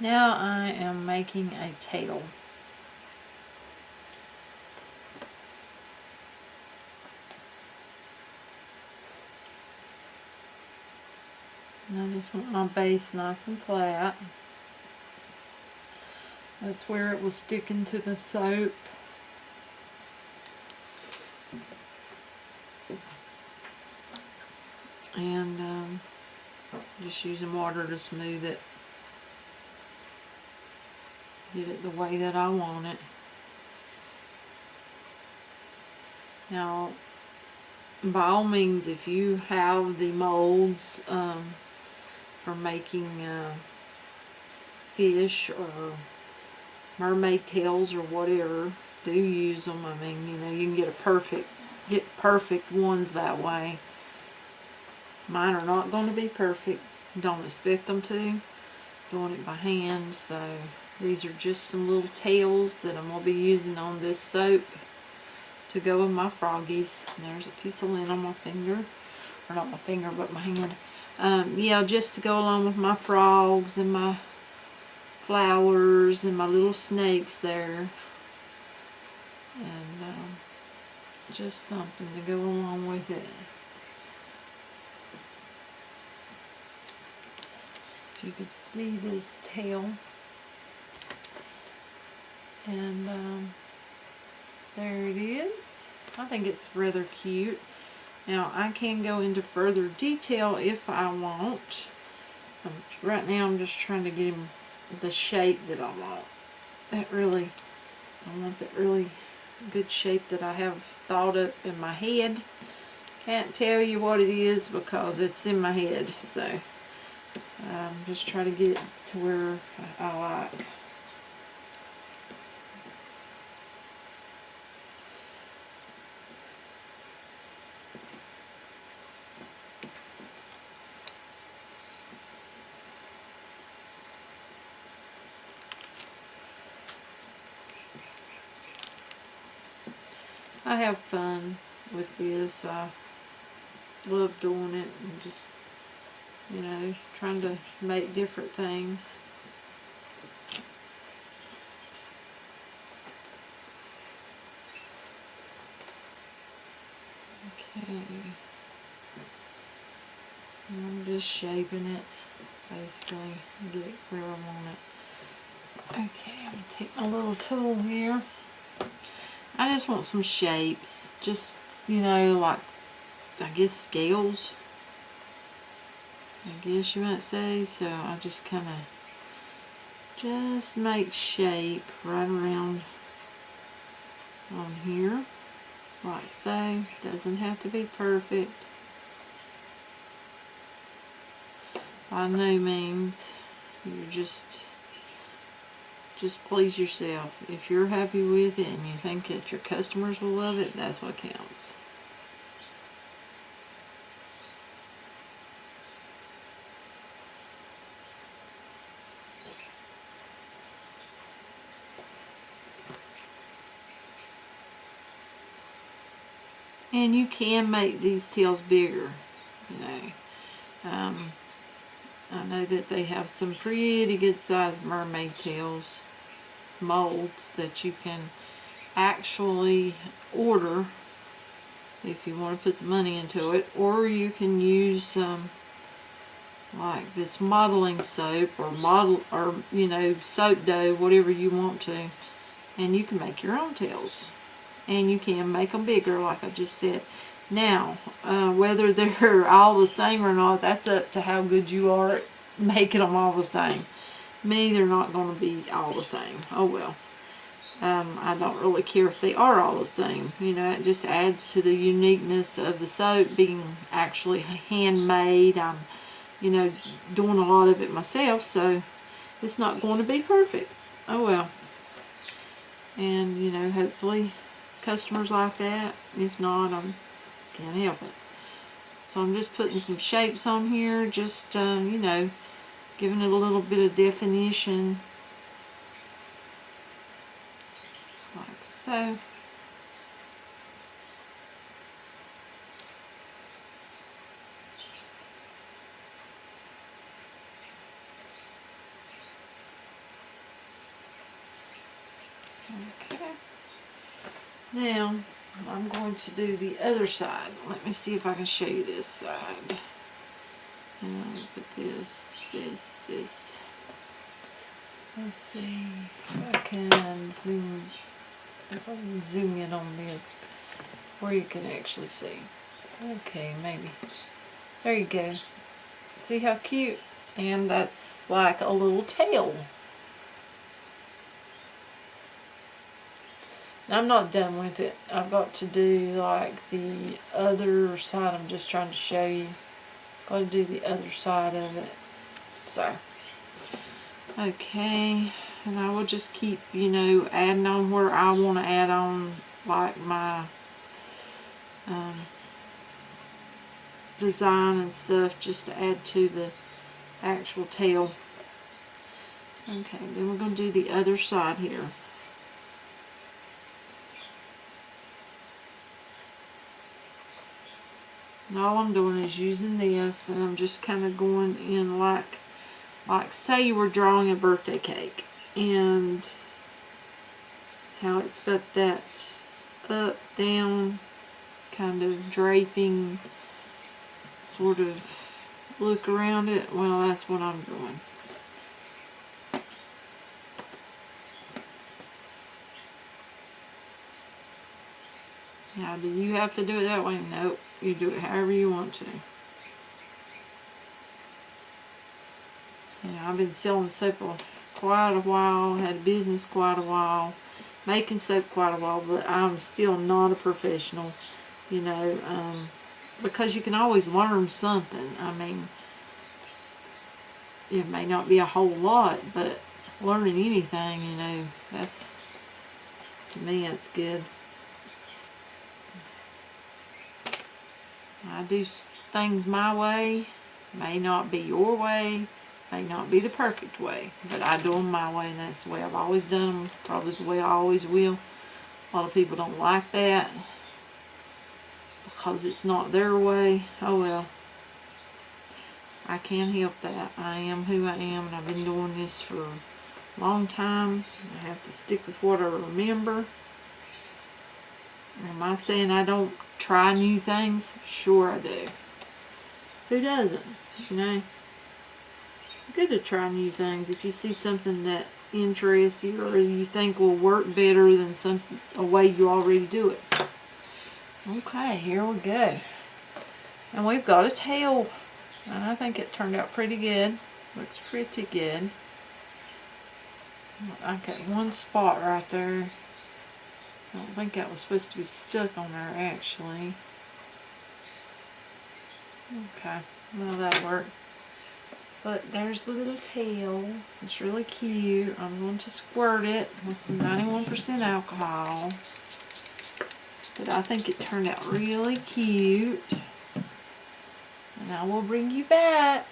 Now I am making a tail. And I just want my base nice and flat. That's where it was sticking to the soap. And just using water to smooth it. Get it the way that I want it. Now, by all means, if you have the molds for making fish or mermaid tails or whatever, do use them. I mean, you know, you can get perfect ones that way. Mine are not going to be perfect. Don't expect them to. Doing it by hand. So these are just some little tails that I'm going to be using on this soap to go with my froggies. And there's a piece of lint on my finger. Or not my finger, but my hand. Yeah, just to go along with my frogs and my flowers and my little snakes there. And just something to go along with it. If you could see this tail. And there it is. I think it's rather cute. Now I can go into further detail if I want. Right now I'm just trying to get him the shape that I want. I want that really good shape that I have thought up in my head. Can't tell you what it is because it's in my head. So just try to get it to where I like. I have fun with this. I love doing it and just, you know, trying to make different things. Okay. I'm just shaping it, basically, and get it where I want it. Okay, I'm going to take my little tool here. I just want some shapes, just, you know, like, I guess scales, I guess you might say. So I just kind of just make shape right around on here, like so. Doesn't have to be perfect by no means. You're just please yourself. If you're happy with it and you think that your customers will love it, that's what counts. And you can make these tails bigger, you know. I know that they have some pretty good sized mermaid tails molds that you can actually order if you want to put the money into it, or you can use like this modeling soap or you know, soap dough, whatever you want to, and you can make your own tails, and you can make them bigger like I just said. Now whether they're all the same or not, that's up to how good you are at making them all the same. Me, they're not going to be all the same. Oh well. I don't really care if they are all the same. You know, it just adds to the uniqueness of the soap being actually handmade. I'm, you know, doing a lot of it myself, so it's not going to be perfect. Oh well. And, you know, hopefully customers like that. If not, I can't help it. So I'm just putting some shapes on here, just, you know, giving it a little bit of definition. Like so. Okay. Now, I'm going to do the other side. Let me see if I can show you this side. And I'll put this. Let's see if I can zoom in on this where you can actually see. Okay, maybe. There you go. See how cute? And that's like a little tail. I'm not done with it. I've got to do like the other side. I'm just trying to show you. Got to do the other side of it. So, okay. And I will just keep, you know, adding on where I want to add on like my design and stuff, just to add to the actual tail. Okay, then we're going to do the other side here. And all I'm doing is using this, and I'm just kind of going in like say you were drawing a birthday cake, and how it's got that up, down, kind of draping sort of look around it. Well, that's what I'm doing. Now, do you have to do it that way? Nope. You do it however you want to. You know, I've been selling soap for quite a while, had a business quite a while, making soap quite a while, but I'm still not a professional, you know, because you can always learn something. I mean, it may not be a whole lot, but learning anything, you know, that's, to me, that's good. I do things my way, may not be your way, may not be the perfect way, but I do them my way, and that's the way I've always done them, probably the way I always will. A lot of people don't like that because it's not their way. Oh well, I can't help that. I am who I am, and I've been doing this for a long time. I have to stick with what I remember. Am I saying I don't try new things? Sure I do. Who doesn't? You know? It's good to try new things if you see something that interests you or you think will work better than a way you already do it. Okay, here we go. And we've got a tail. And I think it turned out pretty good. Looks pretty good. I got one spot right there. I don't think that was supposed to be stuck on there actually. Okay, well that'll work. But there's the little tail. It's really cute. I'm going to squirt it with some 91% alcohol. But I think it turned out really cute. And I will bring you back.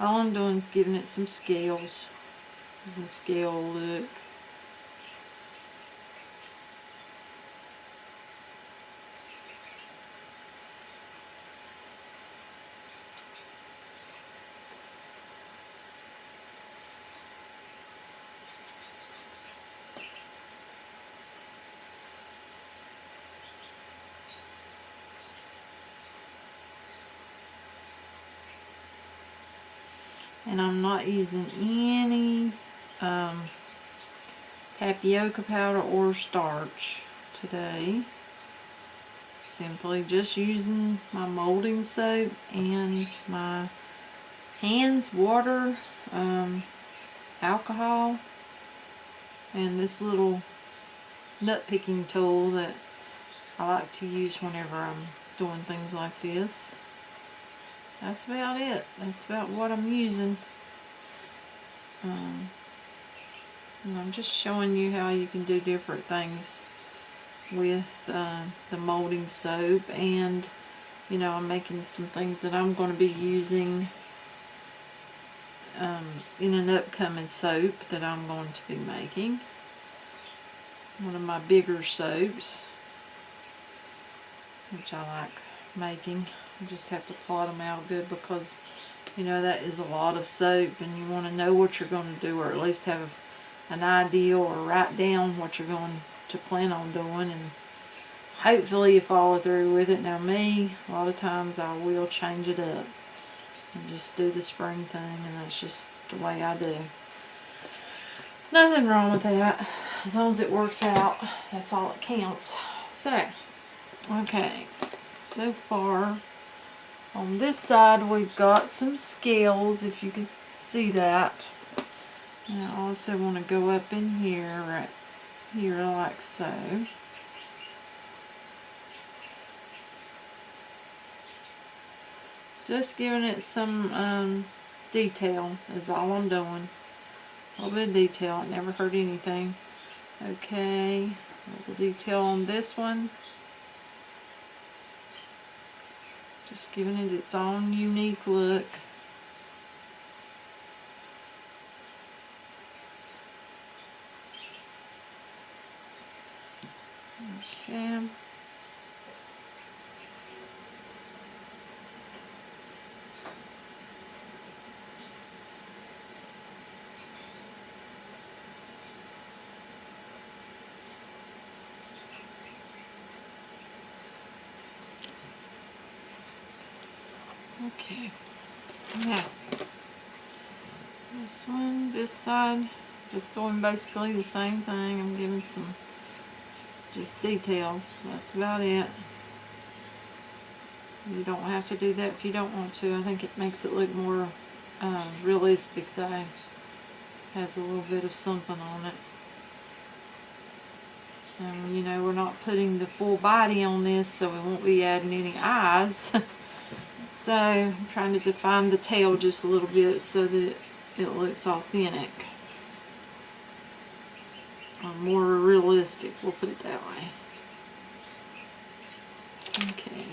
All I'm doing is giving it some scales, the scale look. And I'm not using any tapioca powder or starch today. Simply just using my molding soap and my hands, water, alcohol, and this little nut picking tool that I like to use whenever I'm doing things like this. That's about it. That's about what I'm using. And I'm just showing you how you can do different things with the molding soap, and you know, I'm making some things that I'm going to be using in an upcoming soap that I'm going to be making. One of my bigger soaps, which I like making. You just have to plot them out good, because you know that is a lot of soap, and you want to know what you're going to do, or at least have an idea or write down what you're going to plan on doing, and hopefully you follow through with it. Now me, a lot of times I will change it up and just do the spring thing, and that's just the way I do. Nothing wrong with that, as long as it works out. That's all that counts. So, okay, so far on this side we've got some scales, if you can see that. And I also want to go up in here, right here, like so. Just giving it some detail is all I'm doing. A little bit of detail, it never hurt anything. Okay, a little detail on this one. Just giving it its own unique look. Okay. Okay. Now, this one, this side, just doing basically the same thing. I'm giving some just details. That's about it. You don't have to do that if you don't want to. I think it makes it look more realistic though. Has a little bit of something on it. And you know, we're not putting the full body on this, so we won't be adding any eyes. So I'm trying to define the tail just a little bit so that it looks authentic. Or more realistic, we'll put it that way. Okay.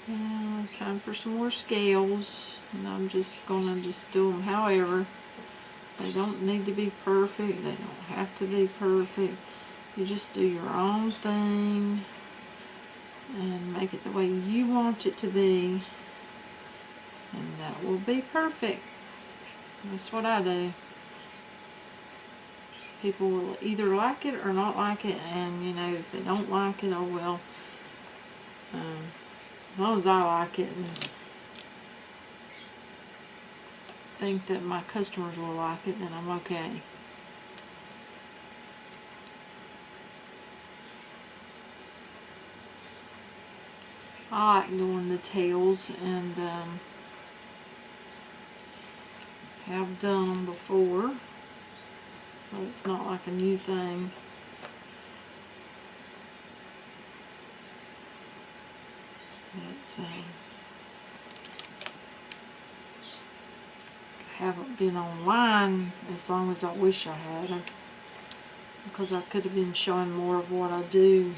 Now time for some more scales. And I'm just gonna do them however. They don't need to be perfect. They don't have to be perfect. You just do your own thing and make it the way you want it to be, and that will be perfect. That's what I do. People will either like it or not like it, and you know, if they don't like it, oh well. As long as I like it and think that my customers will like it, then I'm okay. I like doing the tails, and have done them before, so it's not like a new thing. But I haven't been online as long as I wish I had, because I could have been showing more of what I do,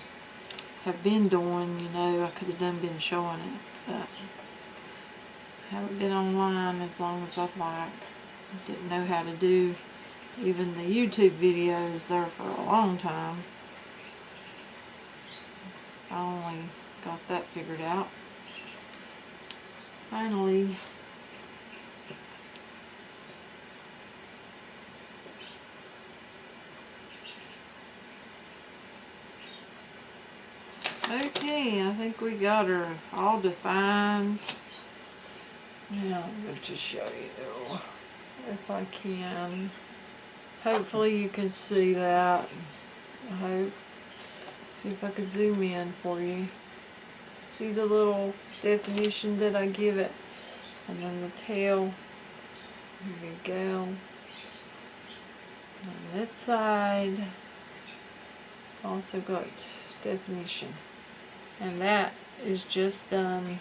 have been doing, you know. I could have been showing it, but Haven't been online as long as I'd like. Didn't know how to do even the YouTube videos there for a long time. I only got that figured out. Finally. Okay, I think we got her all defined. Now I'm going to show you if I can. Hopefully you can see that. I hope. See if I can zoom in for you. See the little definition that I give it. And then the tail. Here you go. On this side also got definition. And that is just done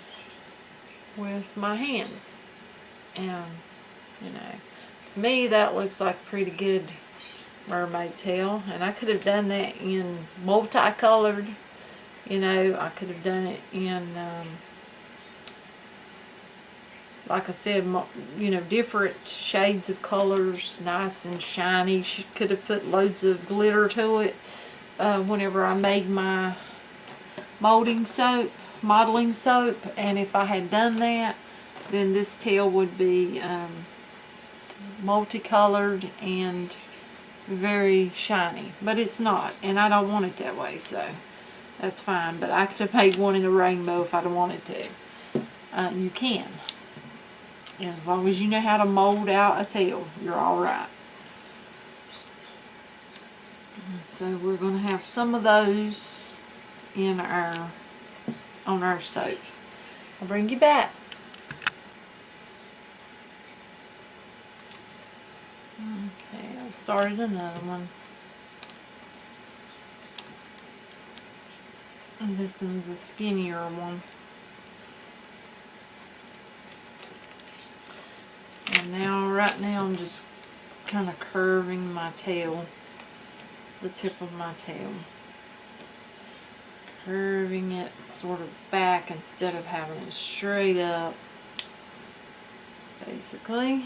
with my hands. And, you know, to me that looks like a pretty good mermaid tail. And I could have done that in multicolored. You know, I could have done it in, like I said, you know, different shades of colors, nice and shiny. She could have put loads of glitter to it whenever I made my modeling soap, and if I had done that, then this tail would be multicolored and very shiny, but it's not, and I don't want it that way, so that's fine. But I could have made one in a rainbow if I'd wanted to. You can, and as long as you know how to mold out a tail, you're all right. So we're going to have some of those in on our soap. I'll bring you back. Okay, I've started another one. And this one's a skinnier one. And now, right now, I'm just kind of curving my tail, the tip of my tail. Curving it sort of back instead of having it straight up, basically.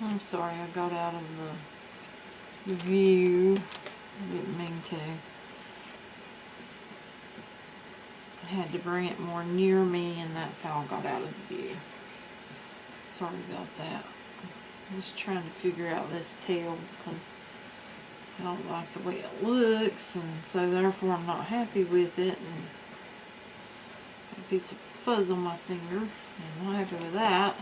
I'm sorry, I got out of the view. I didn't mean to. I had to bring it more near me, and that's how I got out of the view. Sorry about that. I'm just trying to figure out this tail because I don't like the way it looks, and so therefore I'm not happy with it. And a piece of fuzz on my finger. I'm not happy with that.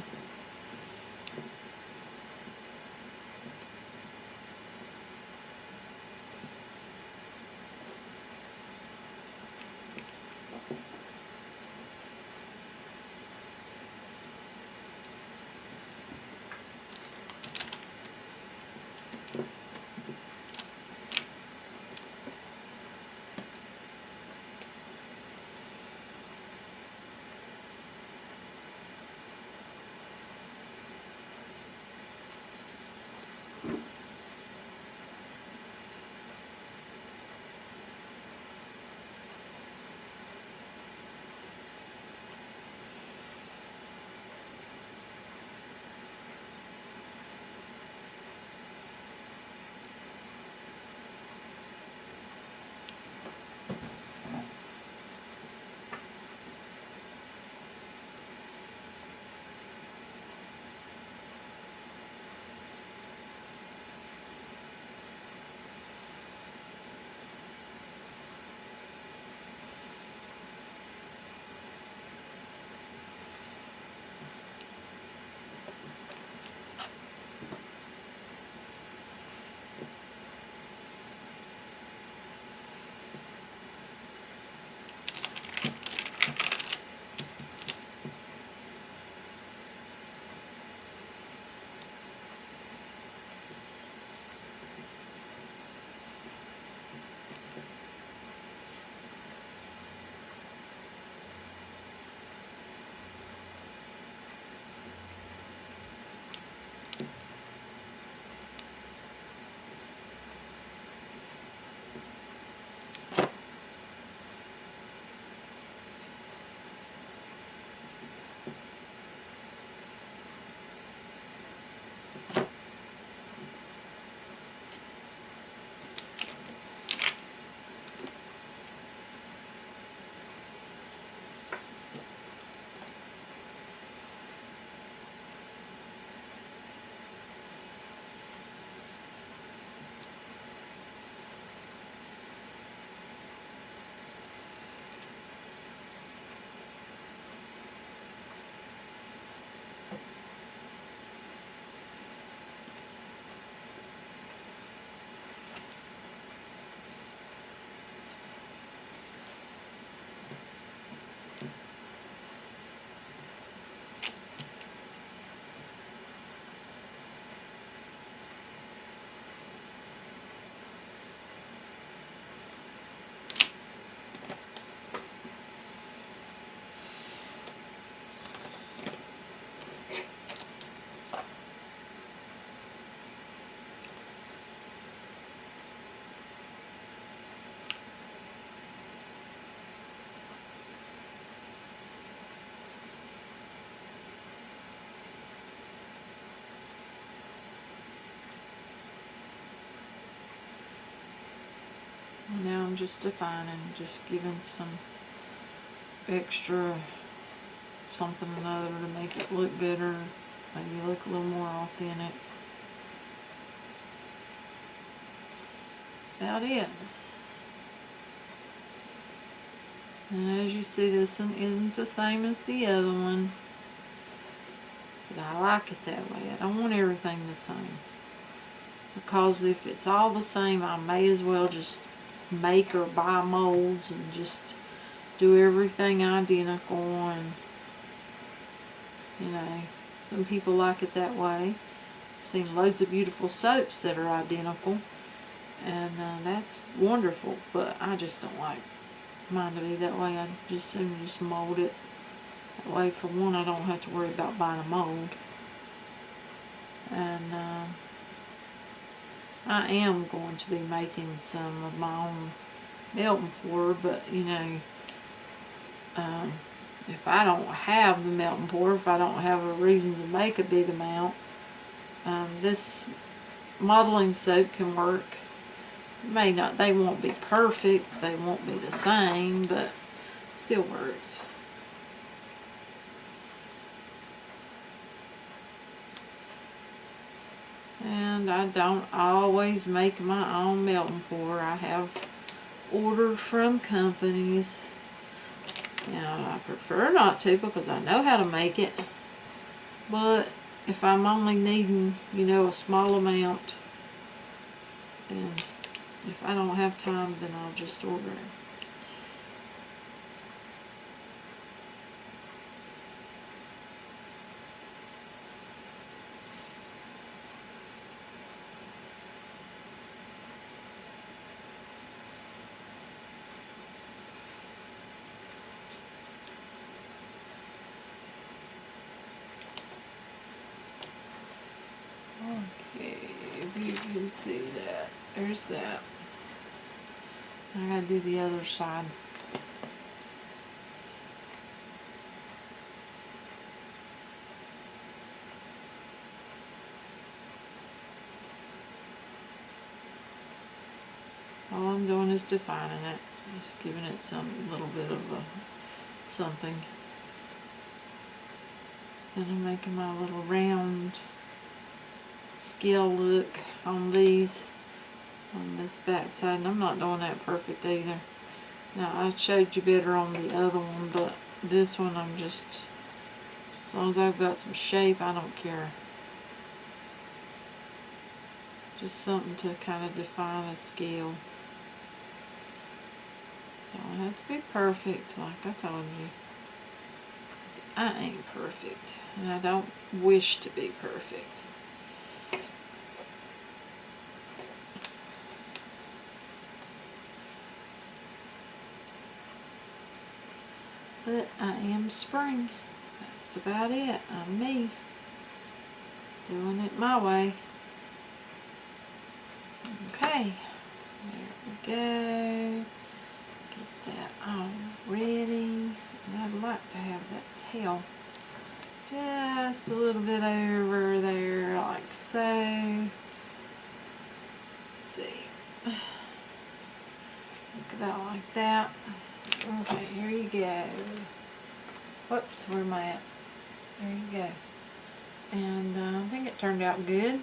just defining, just giving some extra something or another to make it look better, maybe look a little more authentic. About it. And as you see, this one isn't the same as the other one, but I like it that way. I don't want everything the same, because if it's all the same, I may as well just make or buy molds and just do everything identical. And you know, some people like it that way. I've seen loads of beautiful soaps that are identical, and that's wonderful, but I just don't like mine to be that way. I just soon just mold it that way. For one, I don't have to worry about buying a mold, and I am going to be making some of my own melt and pour, but you know, if I don't have the melt and pour, if I don't have a reason to make a big amount, this modeling soap can work. May not, they won't be perfect, they won't be the same, but still works. And I don't always make my own melt and pour. I have ordered from companies. Now, I prefer not to because I know how to make it, but if I'm only needing, you know, a small amount, then if I don't have time, then I'll just order it. Okay, if you can see that, there's that. I gotta do the other side. All I'm doing is defining it, just giving it some little bit of a something. And I'm making my little round scale look on these, on this back side, and I'm not doing that perfect either. Now, I showed you better on the other one, but this one I'm just, as long as I've got some shape, I don't care. Just something to kind of define a scale. Don't have to be perfect, like I told you. 'Cause I ain't perfect, and I don't wish to be perfect. But I am spring. That's about it. I'm me. Doing it my way. Okay. There we go. Get that all ready. And I'd like to have that tail just a little bit over there, like so. Let's see. Look about like that. Okay, here you go. Whoops, where am I at? There you go. And I think it turned out good.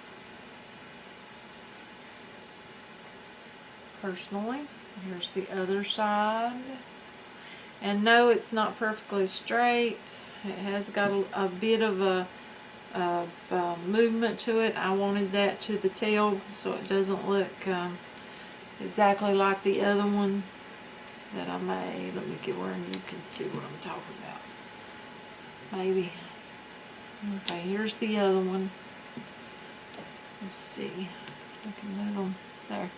Personally. Here's the other side. And no, it's not perfectly straight. It has got a bit of a movement to it. I wanted that to the tail so it doesn't look exactly like the other one that I made. Let me get where you can see what I'm talking about. Maybe. Okay, here's the other one. Let's see. I can move them. There.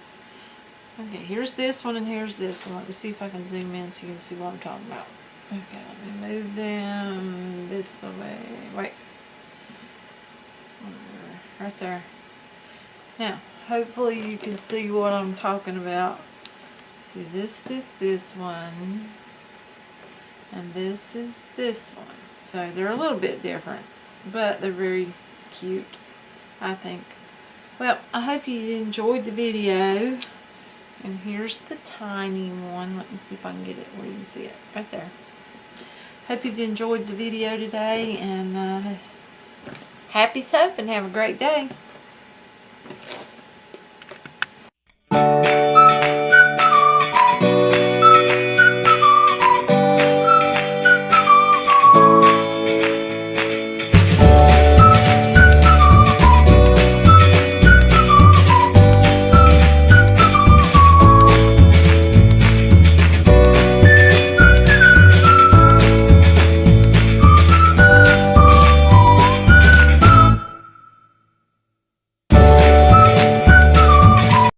Okay, here's this one and here's this one. Let me see if I can zoom in so you can see what I'm talking about. Okay, let me move them this way. Wait. Right there. Now, hopefully you can see what I'm talking about. See, this one. And this is this one. So they're a little bit different, but they're very cute, I think. Well, I hope you enjoyed the video. And here's the tiny one. Let me see if I can get it where you can see it. Right there. Hope you've enjoyed the video today, and happy soap and have a great day.